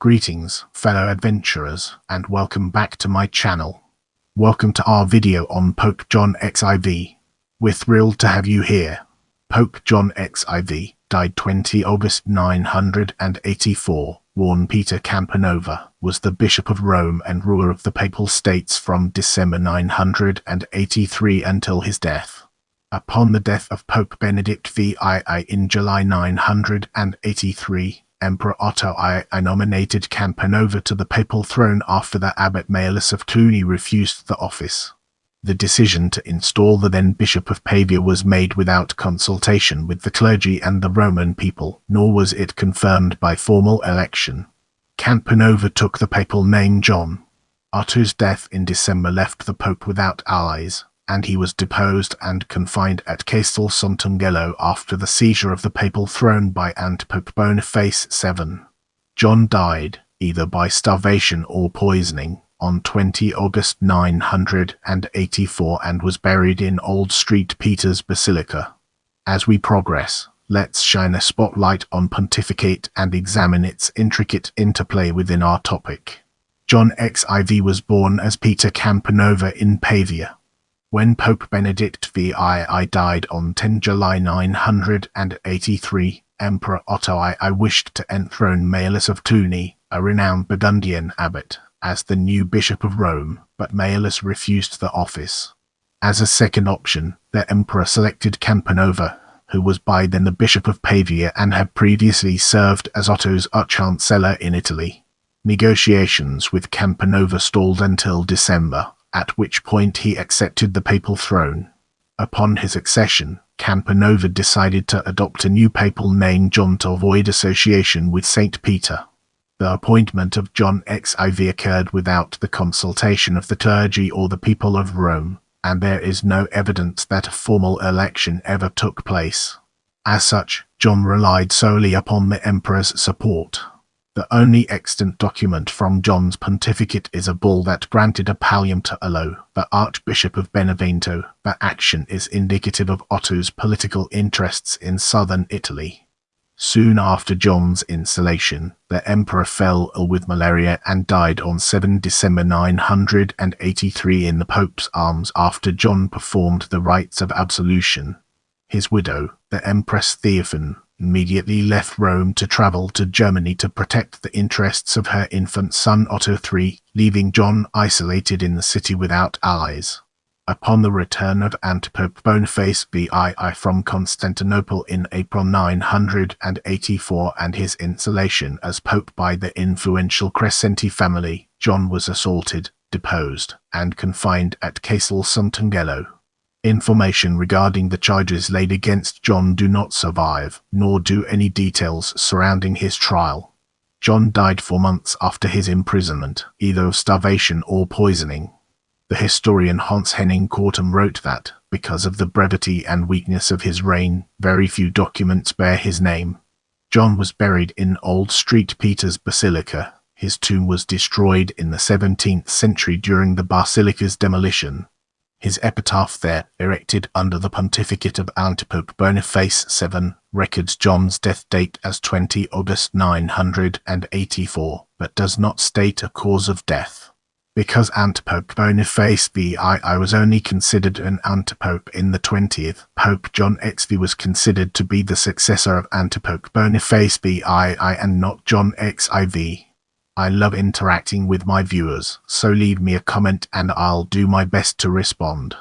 Greetings, fellow adventurers, and welcome back to my channel. Welcome to our video on Pope John XIV. We're thrilled to have you here. Pope John XIV died 20 August 984. Born Peter Canepanova, was the Bishop of Rome and ruler of the Papal States from December 983 until his death. Upon the death of Pope Benedict VII in July 983, Emperor Otto II nominated Canepanova to the papal throne after the abbot Maiolus of Cluny refused the office. The decision to install the then Bishop of Pavia was made without consultation with the clergy and the Roman people, nor was it confirmed by formal election. Canepanova took the papal name John. Otto's death in December left the pope without allies, and he was deposed and confined at Castel Sant'Angelo after the seizure of the papal throne by Antipope Boniface VII. John died, either by starvation or poisoning, on 20 August 984 and was buried in Old St. Peter's Basilica. As we progress, let's shine a spotlight on pontificate and examine its intricate interplay within our topic. John XIV was born as Peter Canepanova in Pavia. When Pope Benedict VII died on 10 July 983, Emperor Otto II wished to enthrone Maiolus of Cluny, a renowned Burgundian abbot, as the new Bishop of Rome, but Maiolus refused the office. As a second option, the emperor selected Canepanova, who was by then the Bishop of Pavia and had previously served as Otto's Chancellor in Italy. Negotiations with Canepanova stalled until December, at which point he accepted the papal throne. Upon his accession, Canepanova decided to adopt a new papal name John to avoid association with St. Peter. The appointment of John XIV occurred without the consultation of the clergy or the people of Rome, and there is no evidence that a formal election ever took place. As such, John relied solely upon the emperor's support. The only extant document from John's pontificate is a bull that granted a pallium to Otto, the Archbishop of Benevento. The action is indicative of Otto's political interests in southern Italy. Soon after John's installation, the emperor fell ill with malaria and died on 7 December 983 in the Pope's arms after John performed the rites of absolution. His widow, the Empress Theophane, immediately left Rome to travel to Germany to protect the interests of her infant son Otto III, leaving John isolated in the city without allies. Upon the return of Antipope Boniface VII from Constantinople in April 984 and his installation as pope by the influential Crescenti family, John was assaulted, deposed, and confined at Castel Sant'Angelo. Information regarding the charges laid against John do not survive, nor do any details surrounding his trial. John died 4 months after his imprisonment, either of starvation or poisoning. The historian Hans Henning Kortum wrote that, because of the brevity and weakness of his reign, very few documents bear his name. John was buried in Old St. Peter's Basilica. His tomb was destroyed in the 17th century during the Basilica's demolition. His epitaph there, erected under the pontificate of Antipope Boniface VII, records John's death date as 20 August 984, but does not state a cause of death. Because Antipope Boniface VII was only considered an antipope in the 20th, Pope John XV was considered to be the successor of Antipope Boniface VII and not John XIV. I love interacting with my viewers, so leave me a comment and I'll do my best to respond.